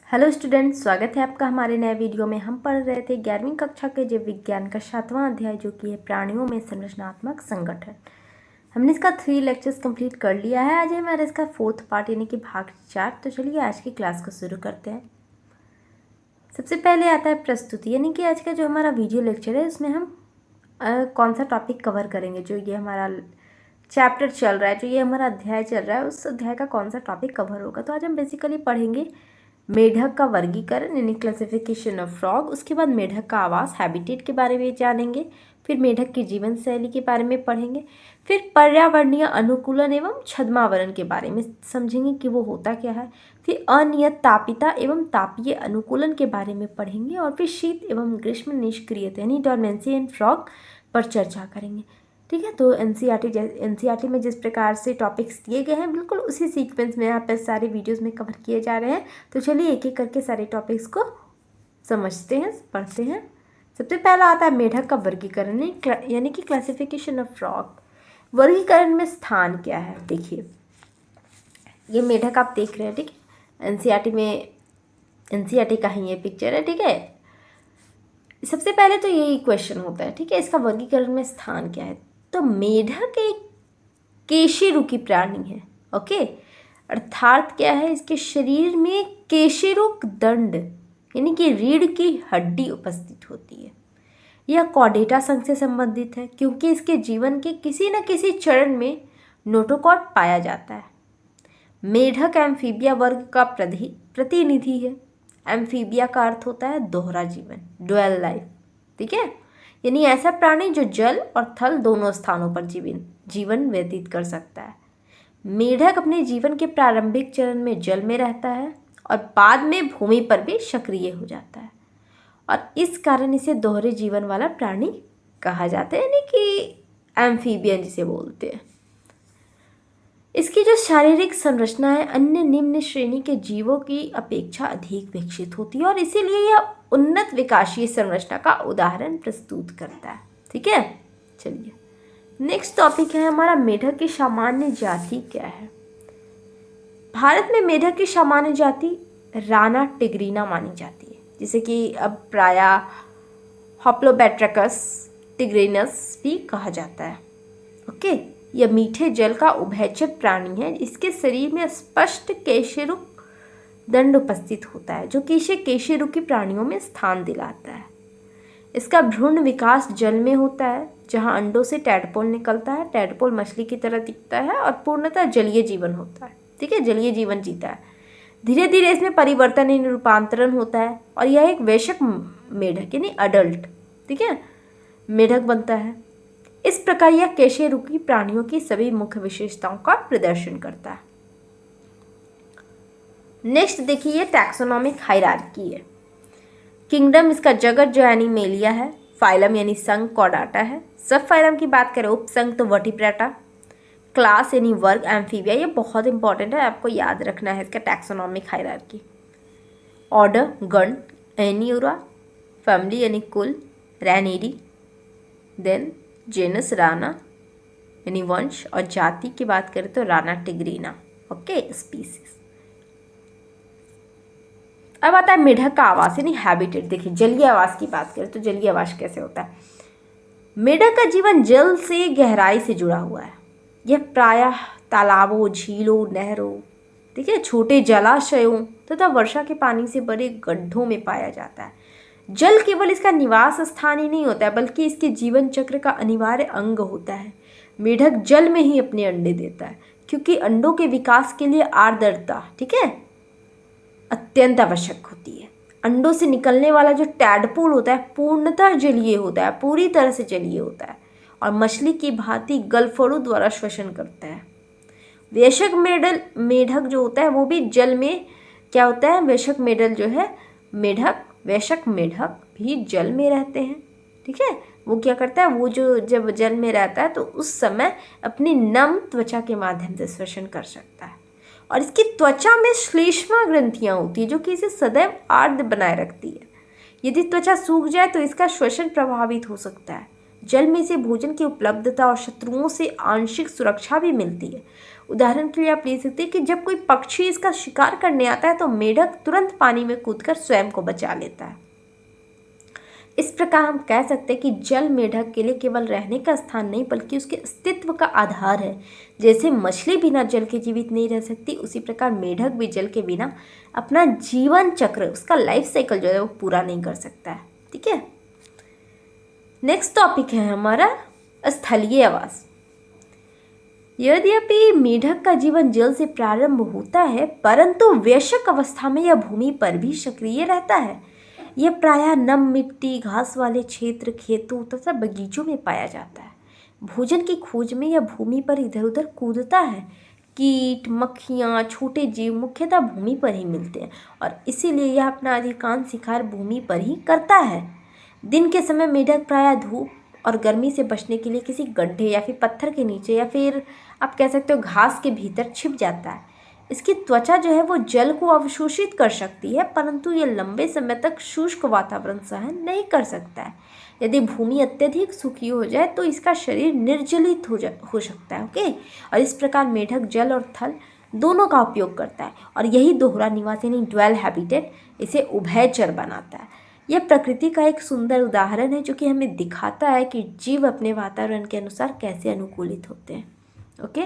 Hello students, स्वागत है आपका हमारे नए वीडियो में। हम पढ़ रहे थे 11वीं कक्षा के जीव विज्ञान का 7वां अध्याय, जो कि है प्राणियों में संरचनात्मक संगठन। हमने इसका 3 लेक्चर्स कंप्लीट कर लिया है। आज है हमारा इसका 4th पार्ट यानी कि भाग 4। तो चलिए आज की क्लास को शुरू करते हैं। सबसे पहले आता है प्रस्तुति, यानी कि आज का जो हमारा वीडियो लेक्चर है उसमें हम कौन सा टॉपिक कवर करेंगे। जो ये हमारा चैप्टर चल रहा है, जो ये हमारा अध्याय चल रहा है, उस अध्याय का कौन सा टॉपिक कवर होगा। तो आज हम बेसिकली पढ़ेंगे मेढक का वर्गीकरण यानी क्लासिफिकेशन ऑफ फ्रॉग। उसके बाद मेढक का आवास हैबिटेट के बारे में जानेंगे। फिर मेढक की जीवन शैली के बारे में पढ़ेंगे। फिर पर्यावरणीय अनुकूलन एवं छद्मावरण के बारे में समझेंगे कि वो होता क्या है। फिर अनियत तापिता एवं तापीय अनुकूलन के बारे में पढ़ेंगे। और फिर शीत एवं ग्रीष्म निष्क्रियता यानी डॉर्मेंसी इन फ्रॉग पर चर्चा करेंगे। ठीक है, तो एनसीईआरटी में जिस प्रकार से टॉपिक्स दिए गए हैं, बिल्कुल उसी सीक्वेंस में यहाँ पर सारे वीडियोस में कवर किए जा रहे हैं। तो चलिए एक एक करके सारे टॉपिक्स को समझते हैं, पढ़ते हैं। सबसे पहला आता है मेढक का वर्गीकरण यानी कि क्लासिफिकेशन ऑफ फ्रॉग। वर्गीकरण में स्थान क्या है। देखिए, ये मेढक आप देख रहे हैं, ठीक है। एनसीईआरटी का ही ये पिक्चर है, ठीक है। सबसे पहले तो यही क्वेश्चन होता है, ठीक है, इसका वर्गीकरण में स्थान क्या है। तो मेढक एक केशिरुकी प्राणी है। ओके, अर्थात क्या है, इसके शरीर में केशिरुक दंड यानी कि रीढ़ की हड्डी उपस्थित होती है। यह कॉर्डेटा संघ से संबंधित है क्योंकि इसके जीवन के किसी न किसी चरण में नोटोकॉट पाया जाता है। मेढक एम्फीबिया वर्ग का प्रतिनिधि है। एम्फीबिया का अर्थ होता है दोहरा जीवन, डुअल लाइफ, ठीक है, यानी ऐसा प्राणी जो जल और थल दोनों स्थानों पर जीवन व्यतीत कर सकता है। मेढक अपने जीवन के प्रारंभिक चरण में जल में रहता है और बाद में भूमि पर भी सक्रिय हो जाता है, और इस कारण इसे दोहरे जीवन वाला प्राणी कहा जाता है, यानी कि एम्फीबियन जिसे बोलते हैं। इसकी जो शारीरिक संरचना है अन्य निम्न श्रेणी के जीवों की अपेक्षा अधिक विकसित होती है, और इसीलिए यह उन्नत विकासीय संरचना का उदाहरण प्रस्तुत करता है। ठीक है, चलिए नेक्स्ट टॉपिक है हमारा मेढक की सामान्य जाति क्या है। भारत में मेढक की सामान्य जाति राना टिग्रीना मानी जाती है, जिसे कि अब प्रायः हॉप्लोबैट्रिकस टिग्रिनस भी कहा जाता है। ओके, यह मीठे जल का उभयचर प्राणी है। इसके शरीर में स्पष्ट केशिरुक दंड उपस्थित होता है, जो कि इसे केशिरुकी प्राणियों में स्थान दिलाता है। इसका भ्रूण विकास जल में होता है, जहां अंडों से टैडपोल निकलता है। टैडपोल मछली की तरह दिखता है और पूर्णतः जलीय जीवन होता है। ठीक है, जलीय जीवन जीता है। धीरे धीरे इसमें परिवर्तन यानी रूपांतरण होता है, और यह एक वयस्क मेढक यानी अडल्ट, ठीक है, मेढक बनता है। इस प्रकार यह केशिरुकी प्राणियों की सभी मुख्य विशेषताओं का प्रदर्शन करता है। नेक्स्ट देखिए, ये टैक्सोनॉमिक हायरार्की है। किंगडम इसका जगत जो एनिमेलिया है। फाइलम यानी संघ कॉर्डाटा है। सब फाइलम की बात करें उपसंघ तो वर्टिब्रेटा। क्लास यानी वर्ग एम्फीबिया, ये बहुत इंपॉर्टेंट है, आपको याद रखना है इसका टैक्सोनॉमिक हायरार्की। ऑर्डर गण एनियूरा। फैमिली यानी कुल रैनिडी। देन जेनस राना यानी वंश, और जाति की बात करें तो राना टिग्रीना। Okay, species. अब आता है मेढक का आवास यानी हैबिटेट। देखिए, जलीय आवास की बात करें तो जलीय आवास कैसे होता है। मेढक का जीवन जल से गहराई से जुड़ा हुआ है। यह प्रायः तालाबों, झीलों, नहरों, ठीक है, छोटे जलाशयों तथा वर्षा के पानी से भरे गड्ढों में पाया जाता है। जल केवल इसका निवास स्थान ही नहीं होता है, बल्कि इसके जीवन चक्र का अनिवार्य अंग होता है। मेढक जल में ही अपने अंडे देता है, क्योंकि अंडों के विकास के लिए आर्द्रता, ठीक है, अत्यंत आवश्यक होती है। अंडों से निकलने वाला जो टैडपोल होता है पूर्णतः जलीय होता है, पूरी तरह से जलीय होता है, और मछली की भांति गलफड़ों द्वारा श्वसन करता है। वयस्क मेढक जो होता है वो भी जल में क्या होता है, वयस्क मेढक भी जल में रहते हैं। ठीक है, वो क्या करता है, वो जो जब जल में रहता है तो उस समय अपनी नम त्वचा के माध्यम से श्वसन कर सकता है, और इसकी त्वचा में श्लेष्मा ग्रंथियां होती है जो कि इसे सदैव आर्द्र बनाए रखती है। यदि त्वचा सूख जाए तो इसका श्वसन प्रभावित हो सकता है। जल में इसे भोजन की उपलब्धता और शत्रुओं से आंशिक सुरक्षा भी मिलती है। उदाहरण के लिए आप ले सकते हैं कि जब कोई पक्षी इसका शिकार करने आता है तो मेढक तुरंत पानी में कूदकर स्वयं को बचा लेता है। इस प्रकार हम कह सकते हैं कि जल मेढक के लिए केवल रहने का स्थान नहीं बल्कि उसके अस्तित्व का आधार है। जैसे मछली बिना जल के जीवित नहीं रह सकती, उसी प्रकार मेढक भी जल के बिना अपना जीवन चक्र, उसका लाइफ साइकिल जो है वो पूरा नहीं कर सकता है। ठीक है, नेक्स्ट टॉपिक है हमारा स्थलीय आवास। यद्यपि मेढक का जीवन जल से प्रारंभ होता है, परंतु वयस्क अवस्था में यह भूमि पर भी सक्रिय रहता है। यह प्रायः नम मिट्टी, घास वाले क्षेत्र, खेतों तथा बगीचों में पाया जाता है। भोजन की खोज में यह भूमि पर इधर उधर कूदता है। कीट, मक्खियाँ, छोटे जीव मुख्यतः भूमि पर ही मिलते हैं और इसीलिए यह अपना अधिकांश शिकार भूमि पर ही करता है। दिन के समय मेढक प्रायः धूप और गर्मी से बचने के लिए किसी गड्ढे या फिर पत्थर के नीचे या फिर आप कह सकते हो घास के भीतर छिप जाता है। इसकी त्वचा जो है वो जल को अवशोषित कर सकती है, परंतु ये लंबे समय तक शुष्क वातावरण सहन नहीं कर सकता है। यदि भूमि अत्यधिक सूखी हो जाए तो इसका शरीर निर्जलित हो सकता है। ओके, और इस प्रकार मेढक जल और थल दोनों का उपयोग करता है और यही दोहरा निवास यानी ड्वेल हैबिटेट इसे उभयचर बनाता है। यह प्रकृति का एक सुंदर उदाहरण है जो कि हमें दिखाता है कि जीव अपने वातावरण के अनुसार कैसे अनुकूलित होते हैं। ओके,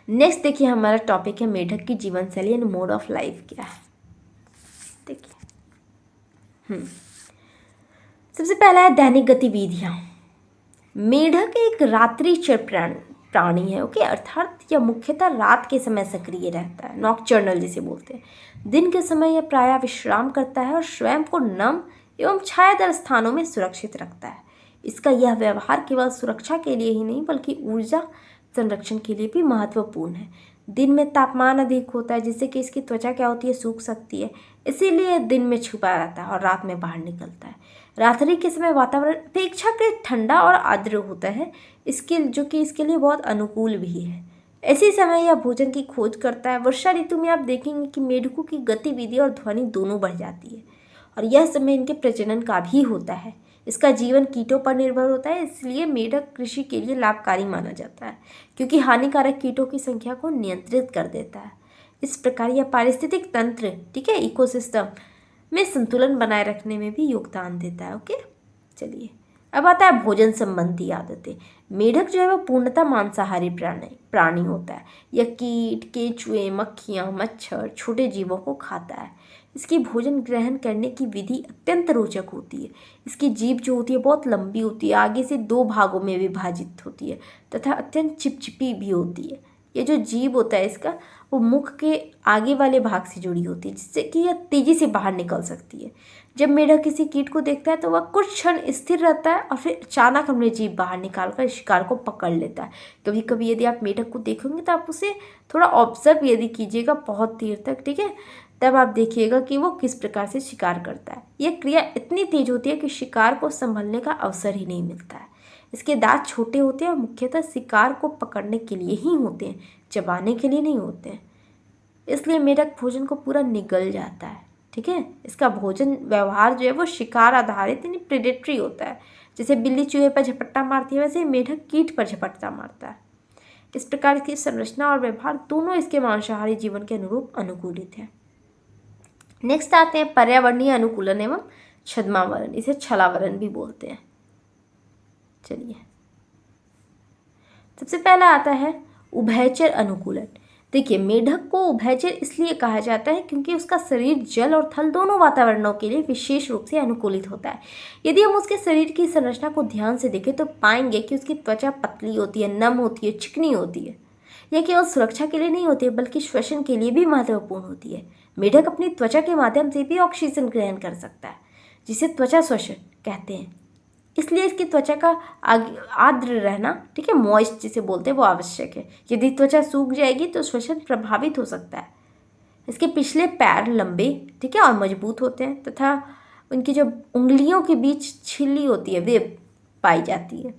नेक्स्ट देखिए हमारा टॉपिक है मेढक की जीवन शैली एंड मोड ऑफ लाइफ क्या है। देखिए सबसे पहला है दैनिक गतिविधियाँ। मेढक एक रात्रिचर प्राणी है। ओके, अर्थात यह मुख्यतः रात के समय सक्रिय रहता है, नॉकटर्नल जिसे बोलते हैं। दिन के समय यह प्रायः विश्राम करता है और स्वयं को नम एवं छायादार स्थानों में सुरक्षित रखता है। इसका यह व्यवहार केवल सुरक्षा के लिए ही नहीं बल्कि ऊर्जा संरक्षण के लिए भी महत्वपूर्ण है। दिन में तापमान अधिक होता है जिससे कि इसकी त्वचा क्या होती है, सूख सकती है, इसीलिए दिन में छुपा रहता है और रात में बाहर निकलता है। रात्रि के समय वातावरण अपेक्षाकृत ठंडा और आर्द्र होता है, जो कि इसके लिए बहुत अनुकूल भी है। ऐसे समय यह भोजन की खोज करता है। वर्षा ऋतु में आप देखेंगे कि मेढकों की गतिविधि और ध्वनि दोनों बढ़ जाती है और यह समय इनके प्रजनन का भी होता है। इसका जीवन कीटों पर निर्भर होता है, इसलिए मेढक कृषि के लिए लाभकारी माना जाता है क्योंकि हानिकारक कीटों की संख्या को नियंत्रित कर देता है। इस प्रकार यह पारिस्थितिक तंत्र, ठीक है, इकोसिस्टम में संतुलन बनाए रखने में भी योगदान देता है। ओके, चलिए अब आता है भोजन संबंधी आदतें। मेढक जो है वो पूर्णतः मांसाहारी प्राणी होता है। यह कीट, केंचुए, मक्खियाँ, मच्छर, छोटे जीवों को खाता है। इसकी भोजन ग्रहण करने की विधि अत्यंत रोचक होती है। इसकी जीभ जो होती है बहुत लंबी होती है, आगे से 2 भागों में विभाजित होती है तथा अत्यंत चिपचिपी भी होती है। ये जो जीभ होता है इसका, वो मुख के आगे वाले भाग से जुड़ी होती है जिससे कि यह तेज़ी से बाहर निकल सकती है। जब मेढक किसी कीट को देखता है तो वह कुछ क्षण स्थिर रहता है और फिर अचानक अपनी जीभ बाहर निकालकर शिकार को पकड़ लेता है। कभी कभी यदि आप मेढक को देखोगे तो आप उसे थोड़ा ऑब्जर्व यदि कीजिएगा बहुत देर तक, ठीक है, तब आप देखिएगा कि वो किस प्रकार से शिकार करता है। यह क्रिया इतनी तेज होती है कि शिकार को संभलने का अवसर ही नहीं मिलता है। इसके दांत छोटे होते हैं और मुख्यतः शिकार को पकड़ने के लिए ही होते हैं, चबाने के लिए नहीं होते हैं। इसलिए मेढक भोजन को पूरा निगल जाता है। ठीक है, इसका भोजन व्यवहार जो है वो शिकार आधारित यानी प्रेडेटरी होता है। जैसे बिल्ली चूहे पर झपट्टा मारती है वैसे ही मेढक कीट पर झपट्टा मारता है। इस प्रकार की संरचना और व्यवहार दोनों इसके मांसाहारी जीवन के अनुरूप अनुकूलित है। नेक्स्ट आते हैं पर्यावरणीय अनुकूलन एवं छद्मावरण, इसे छलावरण भी बोलते हैं। चलिए सबसे पहला आता है उभयचर अनुकूलन। देखिए मेढक को उभयचर इसलिए कहा जाता है क्योंकि उसका शरीर जल और थल दोनों वातावरणों के लिए विशेष रूप से अनुकूलित होता है। यदि हम उसके शरीर की संरचना को ध्यान से देखें तो पाएंगे कि उसकी त्वचा पतली होती है, नम होती है, चिकनी होती है। यह केवल सुरक्षा के लिए नहीं होती है बल्कि श्वसन के लिए भी महत्वपूर्ण होती है। मेढक अपनी त्वचा के माध्यम से भी ऑक्सीजन ग्रहण कर सकता है जिसे त्वचा श्वसन कहते हैं। इसलिए इसकी त्वचा का आर्द्र रहना, ठीक है, मॉइस्ट जिसे बोलते हैं, वो आवश्यक है। यदि त्वचा सूख जाएगी तो श्वसन प्रभावित हो सकता है। इसके पिछले पैर लंबे, ठीक है, और मजबूत होते हैं तथा उनकी जो उंगलियों के बीच झिल्ली होती है वे पाई जाती है।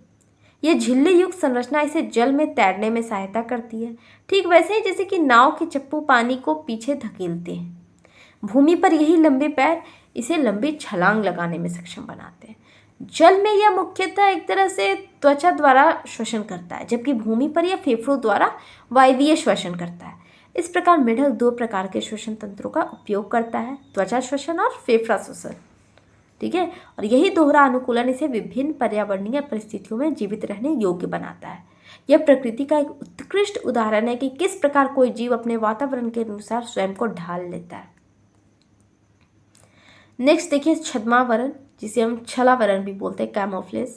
यह झिल्ली युक्त संरचना इसे जल में तैरने में सहायता करती है, ठीक वैसे ही जैसे कि नाव के चप्पू पानी को पीछे धकेलते हैं। भूमि पर यही लंबे पैर इसे लंबी छलांग लगाने में सक्षम बनाते हैं। जल में यह मुख्यतः एक तरह से त्वचा द्वारा श्वसन करता है, जबकि भूमि पर यह फेफड़ों द्वारा वायवीय श्वसन करता है। इस प्रकार मेढक दो प्रकार के श्वसन तंत्रों का उपयोग करता है, त्वचा श्वसन और फेफड़ा श्वसन। ठीक है, और यही दोहरा अनुकूलन इसे विभिन्न पर्यावरणीय परिस्थितियों में जीवित रहने योग्य बनाता है। यह प्रकृति का एक उत्कृष्ट उदाहरण है कि किस प्रकार कोई जीव अपने वातावरण के अनुसार स्वयं को ढाल लेता है। नेक्स्ट देखिए छद्मावरण, जिसे हम छलावरण भी बोलते हैं, कैमोफ्लेज।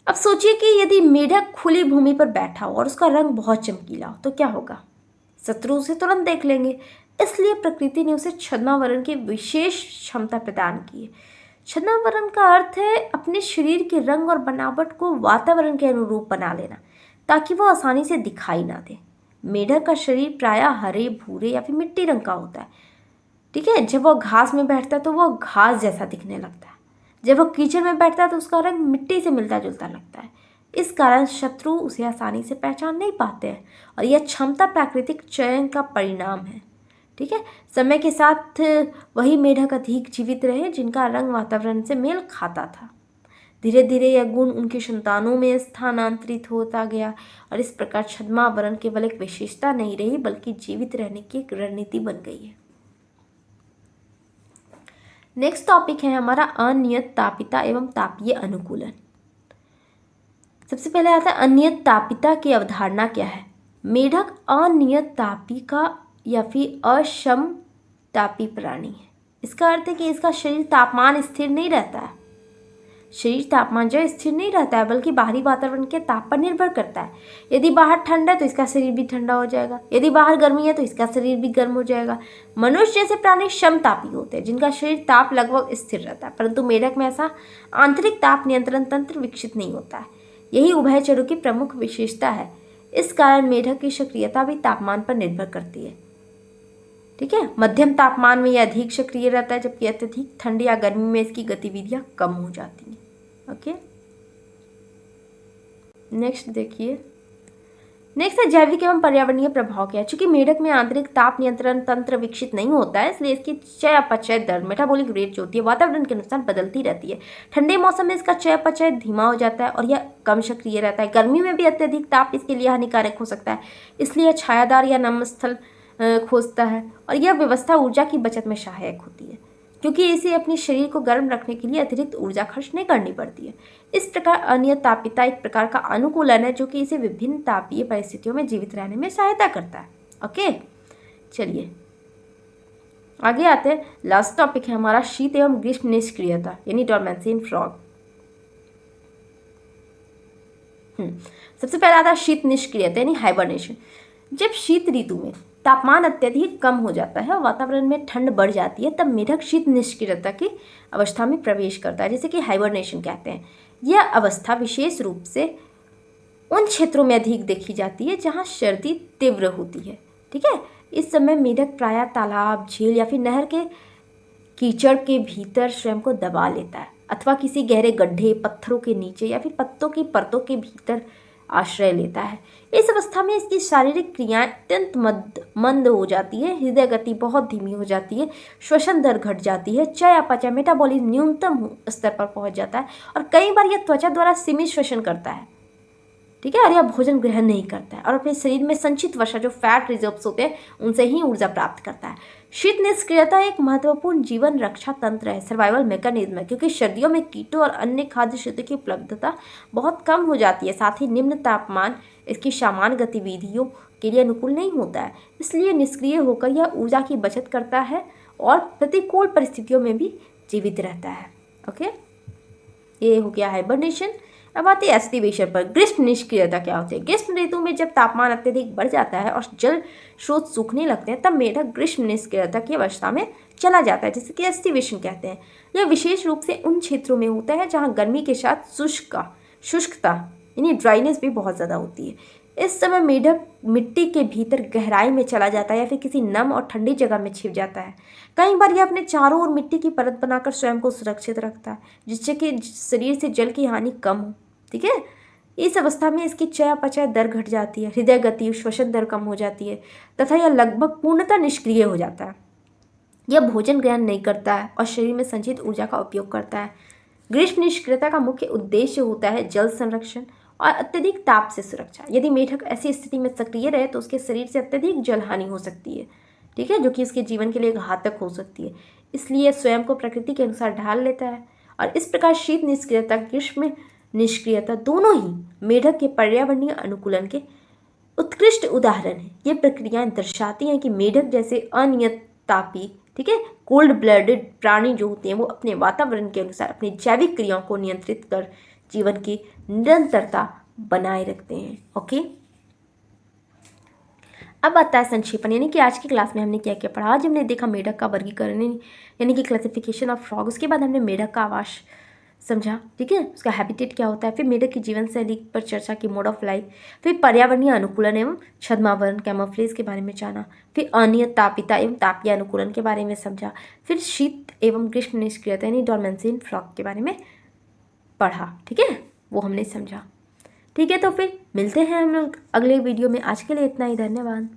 अब सोचिए कि यदि मेढक खुली भूमि पर बैठा हो और उसका रंग बहुत चमकीला हो तो क्या होगा? शत्रु उसे तुरंत देख लेंगे। इसलिए प्रकृति ने उसे छद्मावरण की विशेष क्षमता प्रदान की है। छद्मावरण का अर्थ है अपने शरीर के रंग और बनावट को वातावरण के अनुरूप बना लेना, ताकि वो आसानी से दिखाई ना दे। मेढक का शरीर प्रायः हरे, भूरे या फिर मिट्टी रंग का होता है। ठीक है, जब वो घास में बैठता है तो वो घास जैसा दिखने लगता है। जब वो कीचड़ में बैठता है तो उसका रंग मिट्टी से मिलता जुलता लगता है। इस कारण शत्रु उसे आसानी से पहचान नहीं पाते हैं, और यह क्षमता प्राकृतिक चयन का परिणाम है। ठीक है, समय के साथ वही मेढक अधिक जीवित रहे जिनका रंग वातावरण से मेल खाता था। धीरे धीरे यह गुण उनकी संतानों में स्थानांतरित होता गया, और इस प्रकार छद्मावरण केवल एक विशेषता नहीं रही बल्कि जीवित रहने की एक रणनीति बन गई है। नेक्स्ट टॉपिक है हमारा अनियत तापिता एवं तापीय अनुकूलन। सबसे पहले आता है अनियत तापिता की अवधारणा क्या है। मेढक अनियत तापिका या फिर असमतापी प्राणी है। इसका अर्थ है कि इसका शरीर तापमान स्थिर नहीं रहता है। शरीर तापमान जो स्थिर नहीं रहता है बल्कि बाहरी वातावरण के ताप पर निर्भर करता है। यदि बाहर ठंडा है तो इसका शरीर भी ठंडा हो जाएगा, यदि बाहर गर्मी है तो इसका शरीर भी गर्म हो जाएगा। मनुष्य जैसे प्राणी समतापी होते हैं जिनका शरीर ताप लगभग स्थिर रहता है, परंतु मेढक में ऐसा आंतरिक ताप नियंत्रण तंत्र विकसित नहीं होता है। यही उभयचरों की प्रमुख विशेषता है। इस कारण मेढक की सक्रियता भी तापमान पर निर्भर करती है। ठीक है, मध्यम तापमान में यह अधिक सक्रिय रहता है, जबकि अत्यधिक ठंड या गर्मी में इसकी गतिविधियां कम हो जाती हैं। ओके, नेक्स्ट देखिए। नेक्स्ट है जैविक एवं पर्यावरणीय प्रभाव क्या है। चूंकि मेढक में आंतरिक ताप नियंत्रण तंत्र विकसित नहीं होता है, इसलिए इसकी चयापचय दर मेटाबॉलिक रेट जो होती है वातावरण के अनुसार बदलती रहती है। ठंडे मौसम में इसका चयापचय धीमा हो जाता है और यह कम सक्रिय रहता है। गर्मी में भी अत्यधिक ताप इसके लिए हानिकारक हो सकता है, इसलिए छायादार या नम स्थल खोजता है, और यह व्यवस्था ऊर्जा की बचत में सहायक होती है क्योंकि इसे अपने शरीर को गर्म रखने के लिए अतिरिक्त ऊर्जा खर्च नहीं करनी पड़ती है। इस प्रकार अनियत तापिता एक प्रकार का अनुकूलन है जो कि इसे विभिन्न तापीय परिस्थितियों में जीवित रहने में सहायता करता है। ओके, चलिए आगे आते हैं। लास्ट टॉपिक है हमारा शीत एवं ग्रीष्म निष्क्रियता यानी डॉर्मेंसी इन फ्रॉग। सबसे पहला आता है शीत निष्क्रियता यानी हाइबरनेशन। जब शीत ऋतु में तापमान अत्यधिक कम हो जाता है और वातावरण में ठंड बढ़ जाती है, तब मेढक शीत निष्क्रियता की अवस्था में प्रवेश करता है, जिसे कि हाइबरनेशन कहते हैं। यह अवस्था विशेष रूप से उन क्षेत्रों में अधिक देखी जाती है जहां सर्दी तीव्र होती है। ठीक है, इस समय मेढक प्रायः तालाब, झील या फिर नहर के कीचड़ के भीतर स्वयं को दबा लेता है अथवा किसी गहरे गड्ढे, पत्थरों के नीचे या फिर पत्तों की परतों के भीतर आश्रय लेता है। इस अवस्था में इसकी शारीरिक क्रियाएं अत्यंत मंद हो जाती है, हृदय गति बहुत धीमी हो जाती है, श्वसन दर घट जाती है, चयापचय मेटाबॉलिज्म न्यूनतम स्तर पर पहुंच जाता है और कई बार यह त्वचा द्वारा सीमित श्वसन करता है। ठीक है, और यह भोजन ग्रहण नहीं करता है और अपने शरीर में संचित वसा जो फैट रिजर्व्स होते हैं उनसे ही ऊर्जा प्राप्त करता है। शीत निष्क्रियता एक महत्वपूर्ण जीवन रक्षा तंत्र है, सर्वाइवल मैकेनिज्म है, क्योंकि सर्दियों में कीटों और अन्य खाद्य शक्ति की उपलब्धता बहुत कम हो जाती है। साथ ही निम्न तापमान इसकी सामान्य गतिविधियों के लिए अनुकूल नहीं होता है, इसलिए निष्क्रिय होकर यह ऊर्जा की बचत करता है और प्रतिकूल परिस्थितियों में भी जीवित रहता है। ओके, ये हो गया हाइबरनेशन। अब आती है एस्टिवेशन पर। ग्रीष्म निष्क्रियता क्या होती है। ग्रीष्म ऋतु में जब तापमान अत्यधिक बढ़ जाता है और जल स्रोत सूखने लगते हैं, तब मेढक ग्रीष्म निष्क्रियता की अवस्था में चला जाता है, जिसे कि एस्टिवेशन कहते हैं। यह विशेष रूप से उन क्षेत्रों में होता है जहाँ गर्मी के साथ शुष्कता यानी ड्राइनेस भी बहुत ज़्यादा होती है। इस समय मेढक मिट्टी के भीतर गहराई में चला जाता है या फिर किसी नम और ठंडी जगह में छिप जाता है। कई बार यह अपने चारों ओर मिट्टी की परत बनाकर स्वयं को सुरक्षित रखता है, जिससे कि शरीर से जल की हानि कम हो। ठीक है, इस अवस्था में इसकी चयापचय दर घट जाती है, हृदय गति, श्वसन दर कम हो जाती है तथा यह लगभग पूर्णतः निष्क्रिय हो जाता है। यह भोजन ग्रहण नहीं करता है और शरीर में संचित ऊर्जा का उपयोग करता है। ग्रीष्म निष्क्रियता का मुख्य उद्देश्य होता है जल संरक्षण और अत्यधिक ताप से सुरक्षा। यदि मेढक ऐसी स्थिति में सक्रिय रहे तो उसके शरीर से अत्यधिक जल हानि हो सकती है, ठीक है, जो कि उसके जीवन के लिए घातक हो सकती है। इसलिए स्वयं को प्रकृति के अनुसार ढाल लेता है और इस प्रकार शीत निष्क्रियता, ग्रीष्म निष्क्रियता दोनों ही मेढक के पर्यावरणीय अनुकूलन के उत्कृष्ट उदाहरण है। ये प्रक्रियाएं दर्शाती हैं कि मेढक जैसे अनियत तापी, ठीक है, कोल्ड ब्लडेड प्राणी जो होते हैं वो अपने वातावरण के अनुसार अपनी जैविक क्रियाओं को नियंत्रित कर जीवन की निरंतरता बनाए रखते हैं। ओके, अब आता है संक्षेपण, यानी कि आज की क्लास में हमने क्या क्या पढ़ा। आज हमने देखा मेढक का वर्गीकरण यानी कि क्लासिफिकेशन ऑफ फ्रॉग। उसके बाद हमने मेढक का आवास समझा, ठीक है, उसका हैबिटेट क्या होता है। फिर मेढक की जीवन शैली पर चर्चा की, मोड ऑफ लाइफ। फिर पर्यावरणीय अनुकूलन एवं छद्मावरण कैमोफ्लेज के बारे में जाना। फिर अनियत तापिता एवं तापीय अनुकूलन के बारे में समझा। फिर शीत एवं ग्रीष्म निष्क्रियता यानी डॉर्मेंसी इन फ्रॉग के बारे में पढ़ा, ठीक है, वो हमने समझा। ठीक है, तो फिर मिलते हैं हम लोग अगले वीडियो में। आज के लिए इतना ही, धन्यवाद।